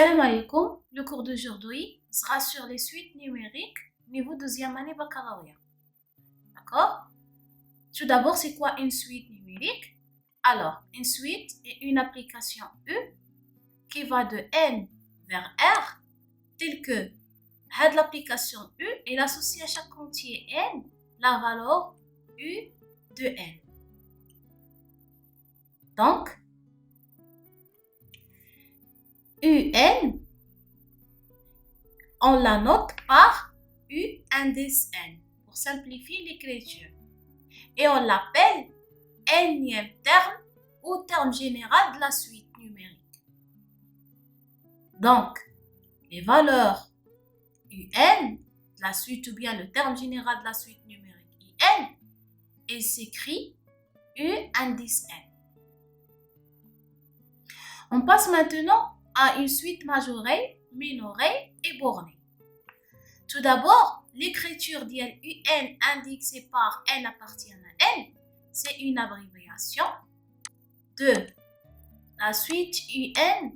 Salam alaikum, le cours d'aujourd'hui sera sur les suites numériques niveau deuxième année baccalauréat. D'accord? Tout d'abord, c'est quoi une suite numérique? Alors, une suite est une application U qui va de N vers R, telle que l'application U est associée à chaque entier N la valeur U de N. Donc, UN, on la note par U indice N pour simplifier l'écriture. Et on l'appelle Nème terme ou terme général de la suite numérique. Donc, les valeurs UN de la suite ou bien le terme général de la suite numérique UN, il s'écrit U indice N. On passe maintenant à une suite majorée, minorée et bornée. Tout d'abord, l'écriture d'IN UN indexée par N appartient à N, c'est une abréviation de la suite UN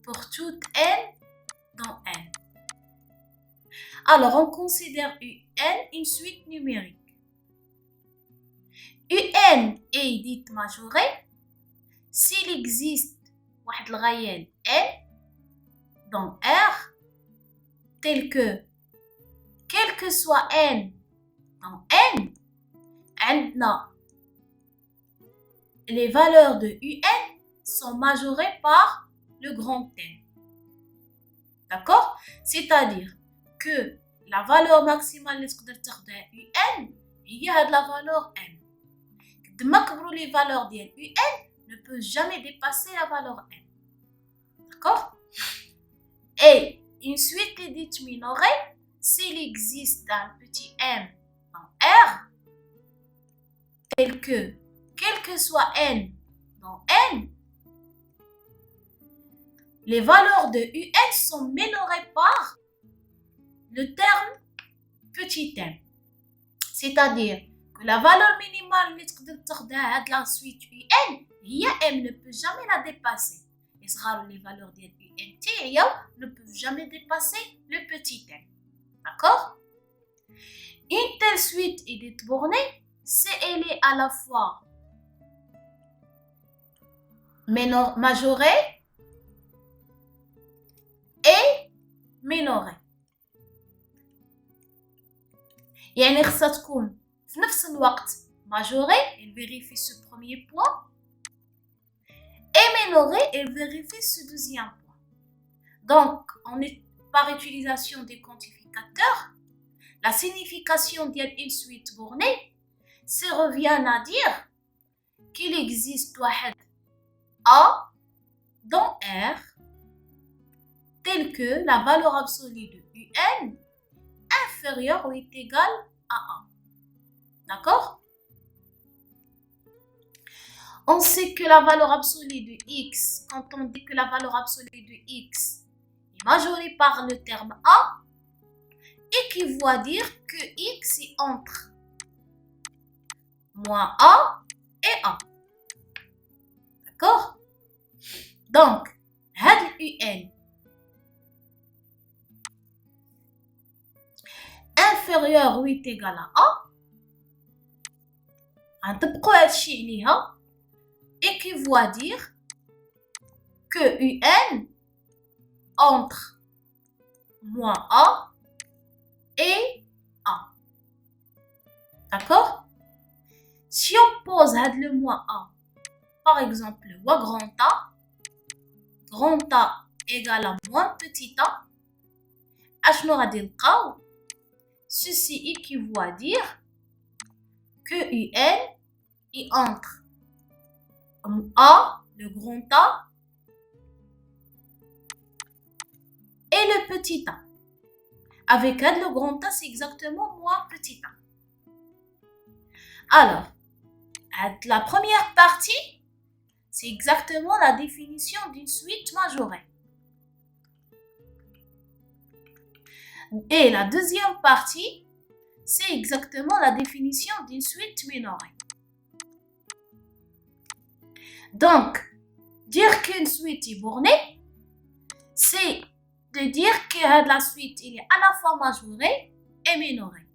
pour toute N dans N. Alors, on considère UN une suite numérique. UN est dite majorée s'il existe واحد الغيال N dans R tel que quel que soit N dans N, عندنا les valeurs de UN sont majorées par le grand N. D'accord? C'est-à-dire que la valeur maximale اللي تقدر تاخدها UN هي هاد la valeur N. قد ما كبروا les valeurs ديال UN ne peut jamais dépasser la valeur N. D'accord? Et une suite est dite minorée s'il existe un petit m dans R, tel que, quel que soit n dans n, les valeurs de un sont minorées par le terme petit m. C'est-à-dire que la valeur minimale de la suite un, m ne peut jamais la dépasser. Les valeurs de UNT ne peuvent jamais dépasser le petit m. D'accord? Une telle suite est dite bornée si elle est à la fois majorée et minorée. يعني خصها تكون في نفس الوقت majorée, elle vérifie ce premier point, et minorée, elle vérifie ce deuxième point. Donc, on est par utilisation des quantificateurs, la signification d'une suite bornée, ça revient à dire qu'il existe A dans R, tel que la valeur absolue de UN inférieure ou est égale à A. D'accord? On sait que la valeur absolue de X, quand on dit que la valeur absolue de X est majorée par le terme A, équivaut à dire que X est entre moins A et A. D'accord? Donc, هاد UN inférieur ou est égal à A, غنطبقوا هادشي عليها, équivaut à dire que UN entre moins A et A. D'accord? Si on pose le moins A, par exemple, grand A égale à moins petit a, ceci équivaut à dire que UN est entre A, le grand A, et le petit a. Avec le grand A, c'est exactement moins petit a. Alors, la première partie, c'est exactement la définition d'une suite majorée. Et la deuxième partie, c'est exactement la définition d'une suite minorée. Donc, dire qu'une suite est bornée, c'est de dire que la suite il est à la fois majorée et minorée.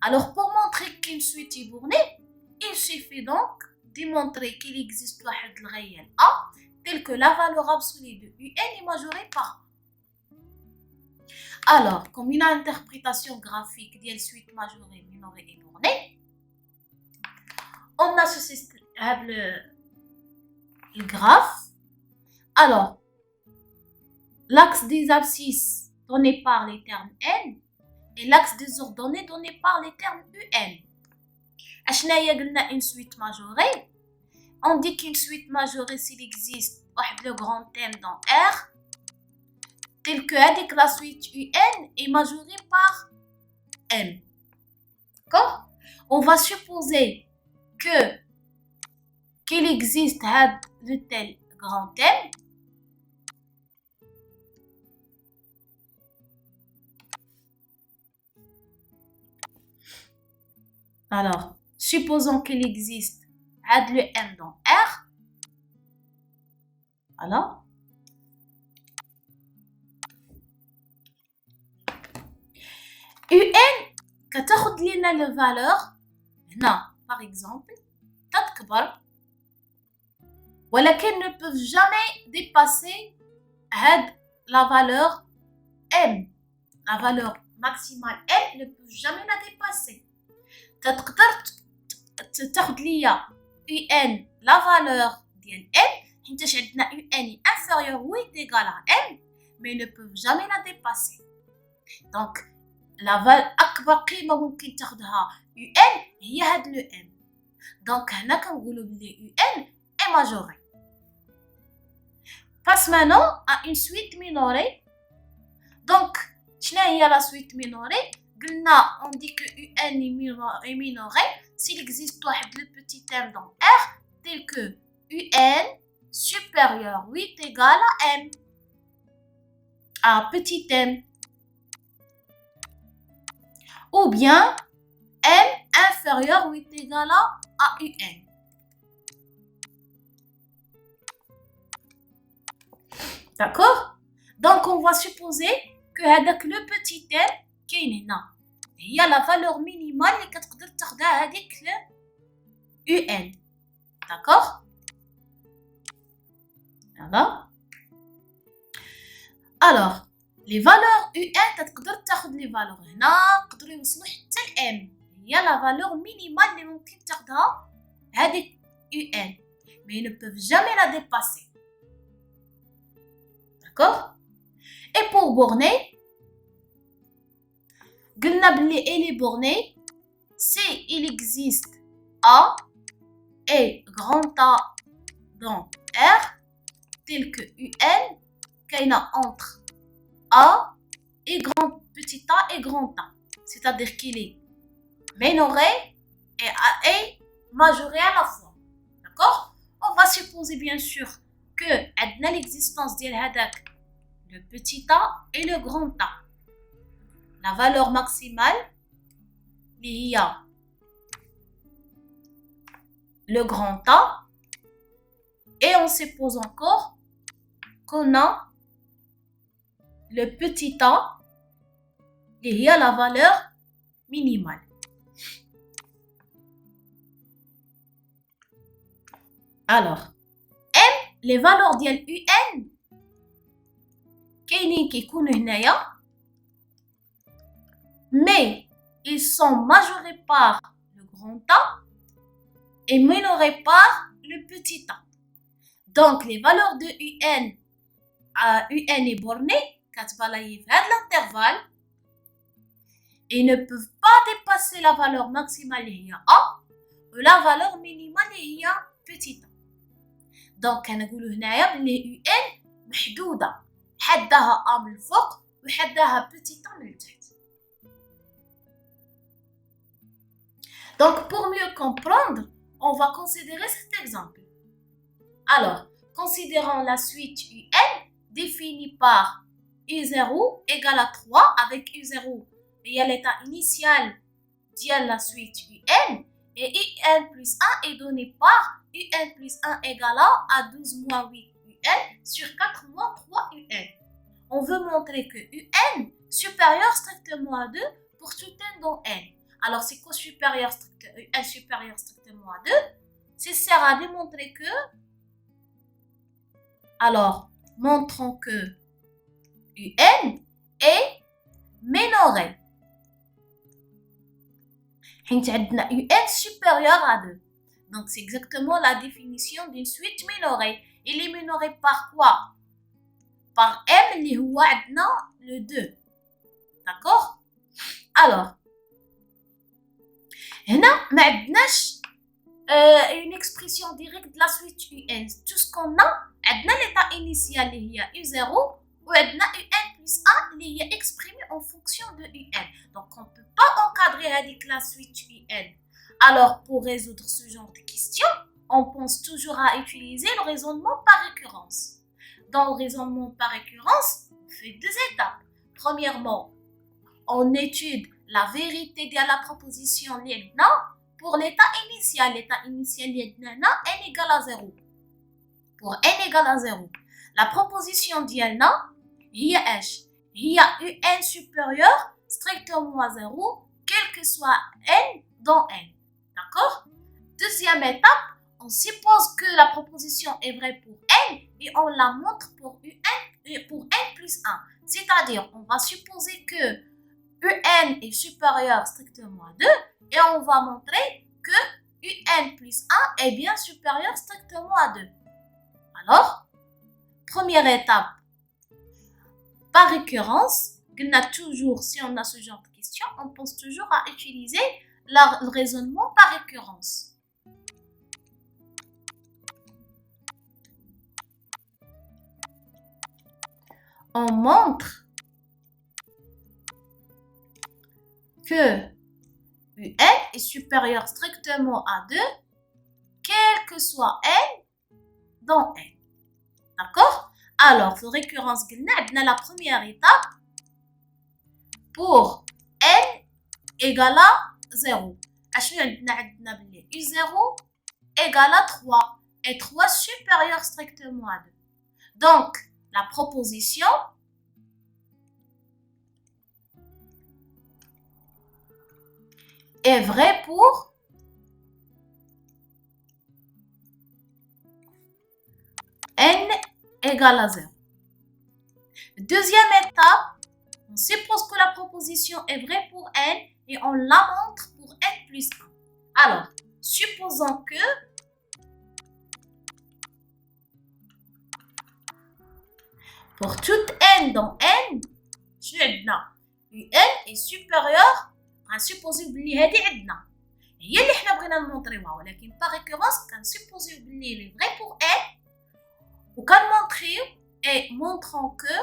Alors pour montrer qu'une suite est bornée, il suffit donc de montrer qu'il existe un réel A tel que la valeur absolue de UN est majorée par A. Alors, comme une interprétation graphique de la suite majorée, minorée et bornée, on a ce système, le graphe. Alors, l'axe des abscisses donné par les termes N et l'axe des ordonnées donné par les termes UN. Une suite majorée. On dit qu'une suite majorée, s'il existe le grand thème dans R, tel que la suite UN est majorée par M. D'accord? On va supposer qu'il existe de tel grand thème. Alors, supposons qu'il existe le M dans R. Alors, UN, كتاخد لنا la valeur هنا par exemple تتكبر ولكن ne peuvent jamais dépasser la valeur M. La valeur maximale M ne peut jamais la dépasser. تقدر تاخد ليا UN la valeur ديال M حيتاش عندنا UN inférieur ou est égal à M mais ne peuvent jamais la dépasser. Donc أكبر قيمة ممكن تاخدها UN هي هاد لو M. Donc هنا كنقولوا بلي UN est majoré. Passe maintenant à une suite minorée. Donc شنو هي la suite minorée? On dit que UN est minoré s'il existe le petit m dans R tel que UN supérieur 8 égale à M. À petit m. Ou bien M inférieur 8 égale à UN. D'accord? Donc on va supposer que le petit m كاين هنا هي la valeur minimale اللي كتقدر تاخدها هذيك UN. D'accord? Alors les valeurs UN تقدر تاخد les valeurs هنا يقدروا يوصلوا حتى ل M. هي la valeur minimale اللي ممكن تاخدها هذيك UN. Mais ils ne peuvent jamais la dépasser. D'accord? Et pour borner, قلنا بلي elle est bornée si il existe A et grand A dans R tel que UN كاينه entre A et petit a et grand A. C'est-à-dire qu'il est minoré et majoré à la fois. D'accord? On va supposer bien sûr que عندنا l'existence ديال هذاك le petit a et le grand A. La valeur maximale, il y a le grand A et on suppose encore qu'on a le petit a, il y a la valeur minimale. Alors, M, les valeurs de UN, qui sont mais ils sont majorés par le grand A et minorés par le petit a. Donc, les valeurs de UN, UN est bornée, l'intervalle, et ne peuvent pas dépasser la valeur maximale A ou la valeur minimale petit a. Donc, on dit les UN محدودة حدها A من الفوق وحدها petit a من التحت. Donc, pour mieux comprendre, on va considérer cet exemple. Alors, considérons la suite UN définie par U0 égale à 3 avec U0 il y a l'état initial de la suite UN et UN plus 1 est donné par UN plus 1 égale à 12 moins 8 UN sur 4 moins 3 UN. On veut montrer que UN supérieur strictement à 2 pour tout n dans n. Alors, c'est quoi supérieur UN supérieur strictement à 2? Ça sert à démontrer que... Alors, montrons que UN est minoré. UN supérieur à 2. Donc, c'est exactement la définition d'une suite minorée. Il est minoré par quoi? Par M, qui est le 2. D'accord? Alors, هنا ما عندناش une expression directe de la suite UN. Tout ce qu'on a, عندنا l'état initial اللي هي U0 وعندنا UN plus 1 اللي هي exprimé en fonction de UN. Donc, on ne peut pas encadrer avec la suite UN. Alors, pour résoudre ce genre de questions, on pense toujours à utiliser le raisonnement par récurrence. Dans le raisonnement par récurrence, on fait 2 étapes. Premièrement, on étude la vérité de la proposition liédna pour l'état initial. L'état initial liédna n égale à 0. Pour n égale à 0, la proposition dialna هي ايش؟ هي UN supérieur strictement à 0, quel que soit n dans n. D'accord? Deuxième étape, on suppose que la proposition est vraie pour n et on la montre pour n plus 1. C'est-à-dire, on va supposer que UN est supérieur strictement à 2 et on va montrer que UN plus 1 est bien supérieur strictement à 2. Alors, première étape, par récurrence, toujours, si on a ce genre de questions, on pense toujours à utiliser le raisonnement par récurrence. On montre que UN est supérieur strictement à 2, quel que soit n dans n. D'accord? Alors, pour récurrence, on a la première étape pour n égale à 0. U0 égale à 3 et 3 supérieur strictement à 2. Donc, la proposition est vraie pour n égale à 0. Deuxième étape, on suppose que la proposition est vraie pour n et on la montre pour n plus 1. Alors, supposons que pour toute n dans n, UN est supérieur à supposer بلي هذه عندنا هي اللي حنا بغينا نمونطريوها ولكن par récurrence كنسupposer بلي elle est vraie pour n وكنمونطريو et montrons que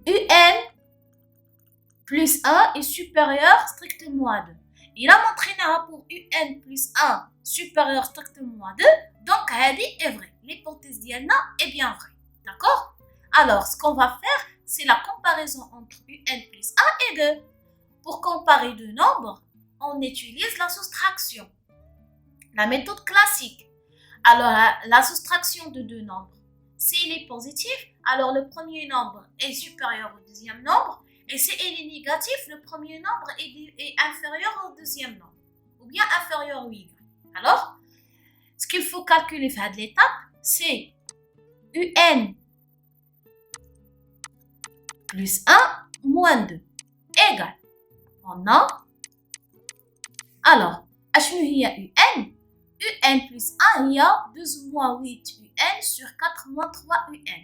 UN plus 1 est supérieur strictement à 2. Il a montré pour UN plus 1 supérieur strictement à 2, donc Hadi est vrai. L'hypothèse d'Yalna est bien vraie. D'accord? Alors, ce qu'on va faire, c'est la comparaison entre UN plus 1 et 2. Pour comparer deux nombres, on utilise la soustraction, la méthode classique. Alors, la soustraction de deux nombres, s'il est positif, alors le premier nombre est supérieur au deuxième nombre. Et si il est négatif, le premier nombre est inférieur au deuxième nombre. Ou bien inférieur au y. Alors, ce qu'il faut calculer à l'étape, c'est UN plus 1 moins 2 égale. On a. Alors, HNU il y a UN. UN plus 1, il y a 12 moins 8 UN sur 4 moins 3 UN.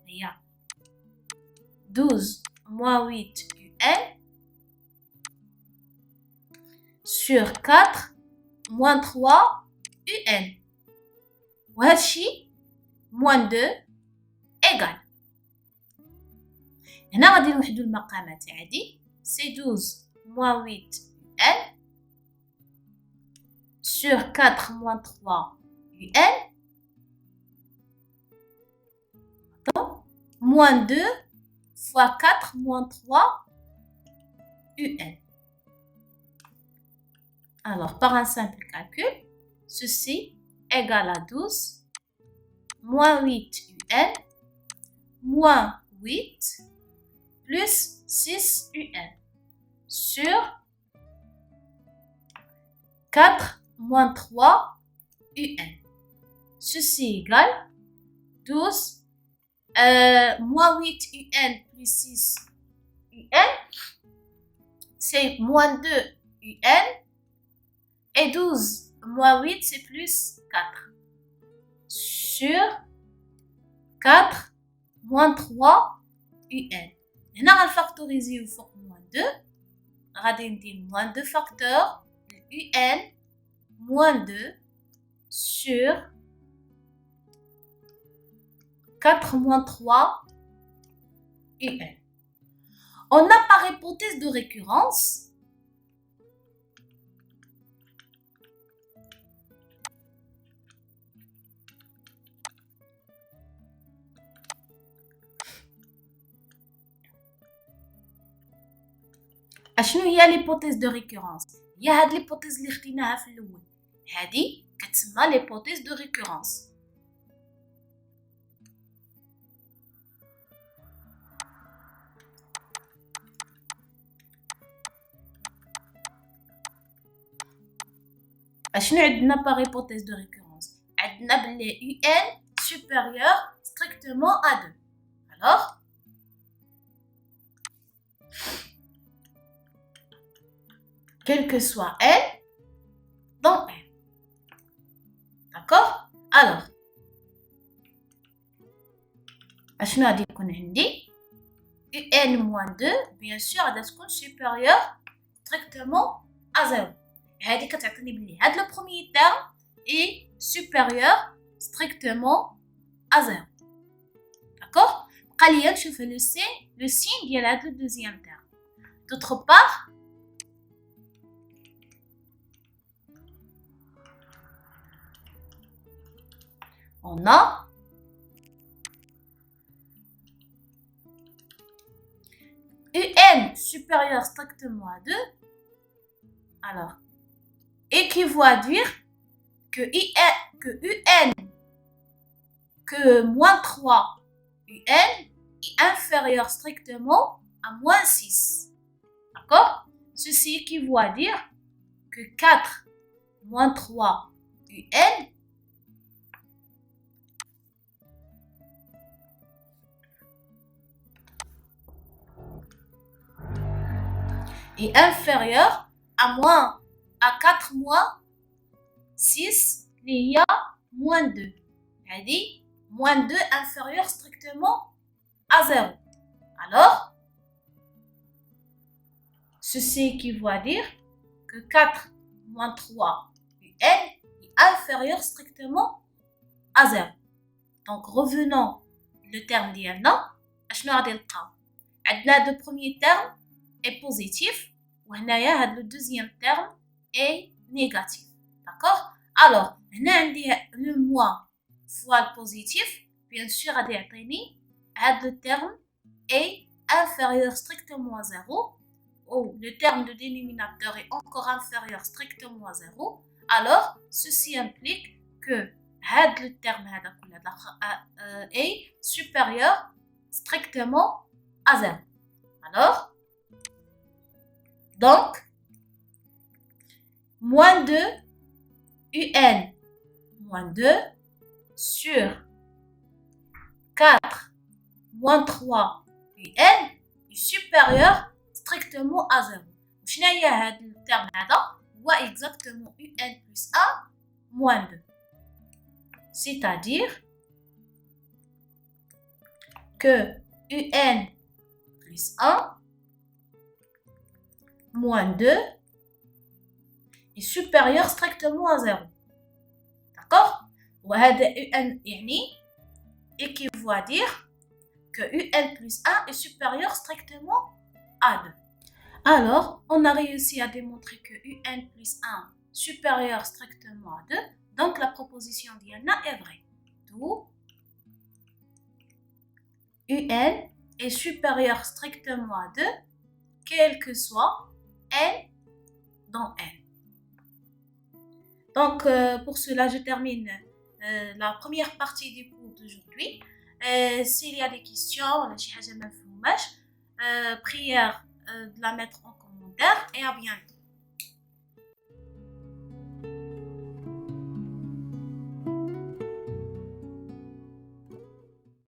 Il y a 12 moins 8 UN sur 4 moins 3 UN. وهادشي moins 2 égale. هنا غادي نوحدو المقامات عادي. C'est 12 moins 8 UN sur 4 moins 3 UN. Donc, moins 2 fois 4 moins 3 UN. Alors, par un simple calcul, ceci égale à 12 moins 8 UN moins 8 plus 6 UN sur 4 moins 3 UN. Ceci égale 12 moins 8 UN plus 6 UN, c'est moins 2 UN, et 12 moins 8, c'est plus 4. Sur 4 moins 3 UN. Maintenant, on va factoriser au fond moins 2. On va dire moins 2 facteurs UN moins 2 sur 4 moins 3 UN. On a par hypothèse de récurrence اشنو هي l'hypothèse de récurrence؟ هي هاد l'hypothèse اللي خديناها في الاول، هادي كتسمى l'hypothèse de récurrence. اشنو عندنا par hypothèse de récurrence؟ عندنا بلي UN supérieur strictement à 2. Alors quel que soit N dans N. D'accord? Alors, اشنو غادي يكون عندي؟ UN moins 2 bien sûr غادي تكون supérieur strictement à 0. هادي كتعطيني بلي هاد لو بروميير تيرم est supérieur strictement à 0. D'accord? بقى ليا نشوف لو signe ديال هاد لو deuxième terme. D'autre part, on a UN supérieur strictement à 2. Alors, équivaut à dire que moins 3 UN est inférieur strictement à moins 6. D'accord? Ceci équivaut à dire que 4 moins 3 UN est inférieur à 4 moins 6 il y a moins 2. C'est-à-dire moins 2 inférieur strictement à 0. Alors, ceci équivaut à dire que 4 moins 3 UN est inférieur strictement à 0. Donc, revenons le terme d'Yana. شنو غادي نلقاو؟ عندنا le premier terme est positif وهنايا le deuxième terme est négatif. D'accord? Alors, هنا عندي le moins fois le positif, bien sûr غادي يعطيني le terme est inférieur strictement à 0 ou le terme de dénominateur est encore inférieur strictement à 0. Alors, ceci implique que le terme est supérieur strictement à 0. Alors, donc, moins 2 UN moins 2 sur 4 moins 3 UN est supérieur strictement à 0. شنو هي هذا الترم هذا؟ هو exactement UN plus 1 moins 2. C'est-à-dire que UN plus 1 moins 2 est supérieur strictement à 0. D'accord? وهذا UN يعني équivaut à dire que UN plus 1 est supérieur strictement à 2. Alors, on a réussi à démontrer que UN plus 1 supérieur strictement à 2. Donc, la proposition d'Yana est vraie. D'où UN est supérieur strictement à 2, quel que soit N dans N. Donc, pour cela, je termine la première partie du cours d'aujourd'hui. S'il y a des questions, ولا شي حاجة ما فهمناش, prière de la mettre en commentaire et à bientôt.